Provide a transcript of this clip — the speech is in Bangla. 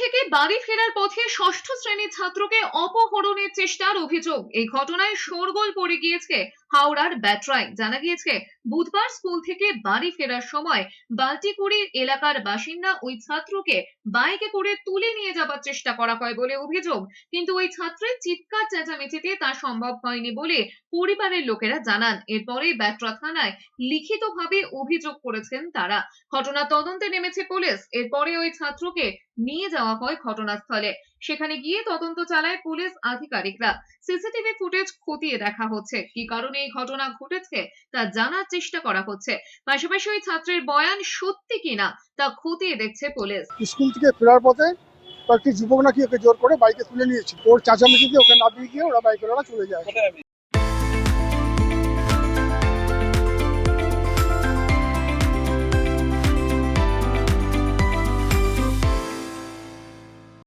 থেকে বাড়ি ফেরার পথে ষষ্ঠ শ্রেণীর ছাত্রকে অপহরণের চেষ্টার অভিযোগ। এই ঘটনায় শোরগোল পড়ে গিয়েছে হাওড়ার ব্যাটরায়। জানা গিয়েছে বুধবার স্কুল থেকে বাড়ি ফেরার সময় বাল্টিকুড়ি এলাকার বাসিন্দা ওই ছাত্রকে বাইকে করে তুলে নিয়ে যাবার চেষ্টা করা হয় বলে অভিযোগ। কিন্তু ওই ছাত্রের চিৎকার চেঁচামেচিতে তা সম্ভব হয়নি বলে পরিবারের লোকেরা জানান। এরপরে ব্যাটরা থানায় লিখিতভাবে অভিযোগ করেছেন তারা। ঘটনা তদন্তে নেমেছে পুলিশ। এরপরে ওই ছাত্রকে নিয়ে যাওয়া হয় ঘটনাস্থলে। সেখানে গিয়ে তদন্ত চালায় পুলিশ আধিকারিকরা। সিসিটিভি ফুটেজ খতিয়ে দেখা হচ্ছে। কি কারণে এই ঘটনা ঘটেছে তা জানার চেষ্টা করা হচ্ছে। পাশাপাশি ওই ছাত্রের বয়ান সত্যি কিনা তা খতিয়ে দেখছে পুলিশ। স্কুল থেকে ফেরার পথে কয়েকটি যুবক নাকি ওকে জোর করে বাইকে তুলে নিয়েছে। ওর চেঁচামেচিতে ওকে নামিয়ে গিয়ে ওরা বাইকের ওরা চলে যায়।